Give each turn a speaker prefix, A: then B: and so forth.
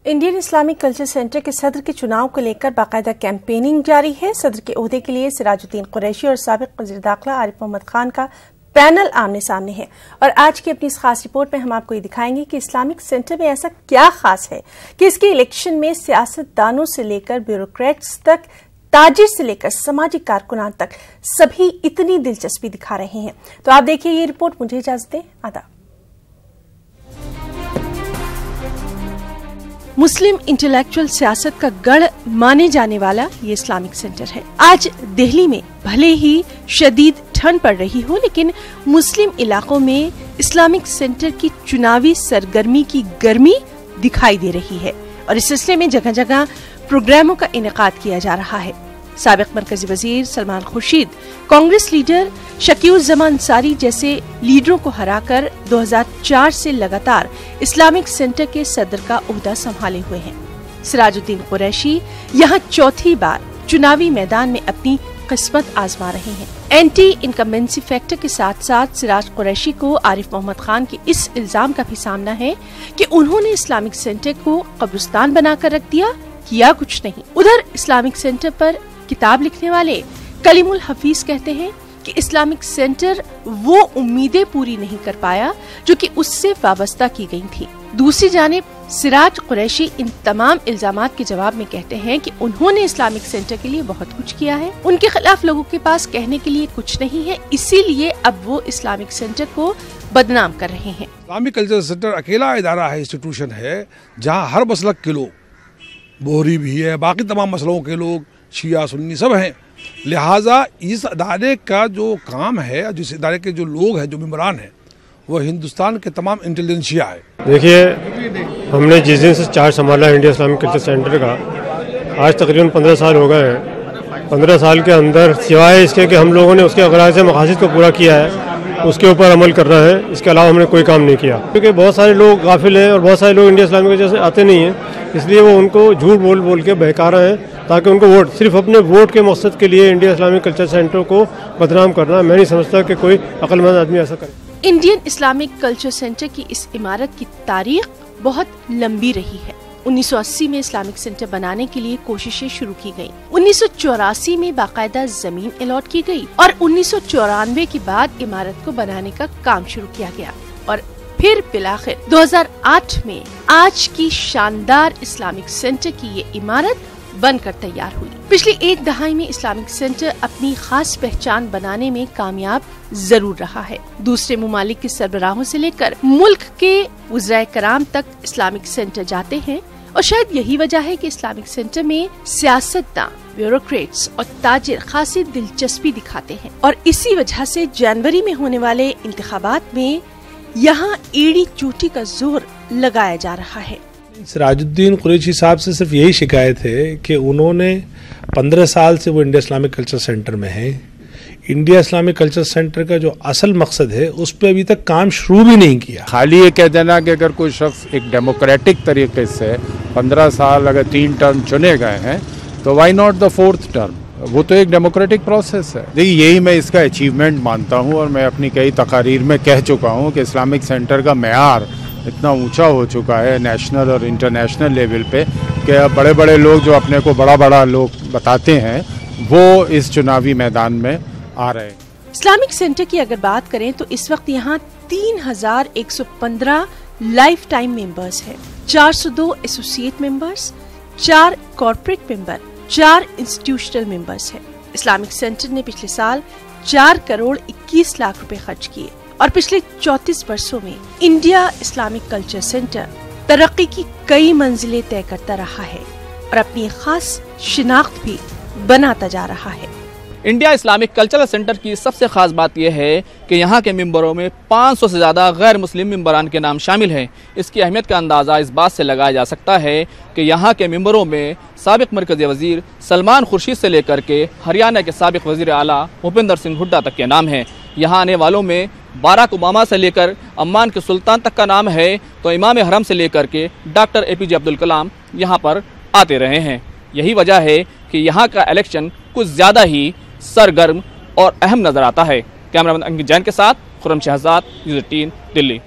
A: Indian Islamic culture centre के सदर के चुनाव को लेकर बाकायदा कैंपेनिंग जारी है। सदर के ओहदे के लिए सिराजुद्दीन कुरैशी और साबिक वज़ीर दाखिला आरिफ मोहम्मद खान का पैनल आमने सामने है और आज की अपनी इस खास रिपोर्ट में हम आपको ये दिखाएंगे कि इस्लामिक सेंटर में ऐसा क्या खास है कि इसके इलेक्शन में सियासतदानों से लेकर ब्यूरोक्रेट्स तक, ताजिर से लेकर समाजी कारकुनान तक सभी इतनी दिलचस्पी दिखा रहे हैं। तो आप देखिए ये रिपोर्ट। मुझे इजाजत दें। आदाब। मुस्लिम इंटेलेक्चुअल सियासत का गढ़ माने जाने वाला ये इस्लामिक सेंटर है। आज दिल्ली में भले ही शदीद ठंड पड़ रही हो, लेकिन मुस्लिम इलाकों में इस्लामिक सेंटर की चुनावी सरगर्मी की गर्मी दिखाई दे रही है और इस सिलसिले में जगह जगह प्रोग्रामों का इनेकाद किया जा रहा है। साबिक मरकजी वजीर सलमान खुर्शीद, कांग्रेस लीडर शकीउज़्ज़मान अंसारी जैसे लीडरों को हराकर 2004 से लगातार इस्लामिक सेंटर के सदर का ओहदा संभाले हुए हैं। सिराजुद्दीन कुरैशी यहाँ चौथी बार चुनावी मैदान में अपनी किस्मत आजमा रहे हैं। एंटी इनकम्बेंसी फैक्टर के साथ साथ सिराज कुरैशी को आरिफ मोहम्मद खान के इस इल्जाम का भी सामना है कि उन्होंने इस्लामिक सेंटर को कब्रिस्तान बनाकर रख दिया, किया कुछ नहीं। उधर इस्लामिक सेंटर पर किताब लिखने वाले कलीमुल हफीज कहते हैं कि इस्लामिक सेंटर वो उम्मीदें पूरी नहीं कर पाया जो कि उससे वाबस्ता की गई थी। दूसरी जानिब सिराज कुरैशी इन तमाम इल्जामात के जवाब में कहते हैं कि उन्होंने इस्लामिक सेंटर के लिए बहुत कुछ किया है, उनके खिलाफ लोगों के पास कहने के लिए कुछ नहीं है, इसीलिए अब वो इस्लामिक सेंटर को बदनाम कर रहे हैं।
B: इस्लामिक कल्चर सेंटर अकेला इदारा है, इंस्टीट्यूशन है जहाँ हर मसलक के लोग, बोहरी भी है, बाकी तमाम मसलों के लोग, शिया सुन्नी सब हैं। लिहाजा इस अदारे का जो काम है, जिस अदारे के जो लोग हैं, जो मेंबरान हैं, वो हिंदुस्तान के तमाम इंटेलिजेंसिया है।
C: देखिए, हमने जिस दिन से चार्ज संभाला इंडिया इस्लामिक कल्चर सेंटर का, आज तकरीबन 15 साल हो गए हैं। 15 साल के अंदर सिवाय इसके कि हम लोगों ने उसके अगराज़ मकासद को पूरा किया है, उसके ऊपर अमल करना है, इसके अलावा हमने कोई काम नहीं किया। क्योंकि बहुत सारे लोग गाफिल हैं और बहुत सारे लोग इंडिया इस्लामिक कल्चर से आते नहीं हैं, इसलिए वो उनको झूठ बोल बोल के बहका रहे हैं ताकि उनको वोट, सिर्फ अपने वोट के मकसद के लिए इंडिया इस्लामिक कल्चर सेंटर को बदनाम करना। मैं नहीं समझता कि कोई अक्लमंद आदमी ऐसा करे।
A: इंडियन इस्लामिक कल्चर सेंटर की इस इमारत की तारीख बहुत लंबी रही है। 1980 में इस्लामिक सेंटर बनाने के लिए कोशिशें शुरू की गयी। 1984 में बाकायदा जमीन अलॉट की गई और 1994 के बाद इमारत को बनाने का काम शुरू किया गया और फिर बिलाखिर 2008 में आज की शानदार इस्लामिक सेंटर की ये इमारत बनकर तैयार हुई। पिछली एक दहाई में इस्लामिक सेंटर अपनी खास पहचान बनाने में कामयाब जरूर रहा है। दूसरे मुमालिक के सरबराहों से लेकर मुल्क के वज़राए कराम तक इस्लामिक सेंटर जाते हैं और शायद यही वजह है कि इस्लामिक सेंटर में सियासतदान, ब्यूरोक्रेट्स और ताजिर खासी दिलचस्पी दिखाते हैं और इसी वजह से जनवरी में होने वाले इंतखाबात में यहाँ एड़ी चूटी का जोर लगाया जा रहा है।
D: सिराजुद्दीन कुरैशी साहब से सिर्फ यही शिकायत है कि उन्होंने 15 साल से वो इंडिया इस्लामिक कल्चर सेंटर में है। इंडिया इस्लामिक कल्चर सेंटर का जो असल मकसद है उस पर अभी तक काम शुरू भी नहीं किया।
E: खाली ये कह देना कि अगर कोई शख्स एक डेमोक्रेटिक तरीके से 15 साल अगर 3 टर्म चुने गए हैं तो why not the 4th term, वो तो एक डेमोक्रेटिक प्रोसेस है। देखिए, यही मैं इसका अचीवमेंट मानता हूँ और मैं अपनी कई तकारीर में कह चुका हूँ कि इस्लामिक सेंटर का मेयार इतना ऊंचा हो चुका है नेशनल और इंटरनेशनल लेवल पे कि बड़े बड़े लोग जो अपने को बड़ा बड़ा लोग बताते हैं वो इस चुनावी मैदान में आ रहे हैं।
A: इस्लामिक सेंटर की अगर बात करें तो इस वक्त यहाँ 3115 लाइफ टाइम मेंबर्स हैं, 402 associate members, 4 corporate member, 4 institutional members हैं। इस्लामिक सेंटर ने पिछले साल 4 करोड़ 21 लाख रुपए खर्च किए और पिछले 34 वर्षों में इंडिया इस्लामिक कल्चर सेंटर तरक्की की कई मंजिलें तय करता रहा है और अपनी खास शिनाख्त भी बनाता जा रहा है।
F: इंडिया इस्लामिक कल्चरल सेंटर की सबसे खास बात यह है कि यहाँ के मेंबरों में 500 से ज़्यादा गैर मुस्लिम मेंबरान के नाम शामिल हैं। इसकी अहमियत का अंदाज़ा इस बात से लगाया जा सकता है कि यहाँ के मेंबरों में साबिक मरकज़ी वज़ीर सलमान खुर्शीद से लेकर के हरियाणा के साबिक वज़ीर आला भूपेंद्र सिंह हुड्डा तक के नाम हैं। यहाँ आने वालों में बाराक ओबामा से लेकर अम्मान के सुल्तान तक का नाम है, तो इमाम हरम से लेकर के डॉक्टर APJ अब्दुल कलाम यहाँ पर आते रहे हैं। यही वजह है कि यहाँ का इलेक्शन कुछ ज़्यादा ही सरगर्म और अहम नज़र आता है। कैमरामैन अंकित जैन के साथ खुर्रम शहजाद, न्यूज़ 18 दिल्ली।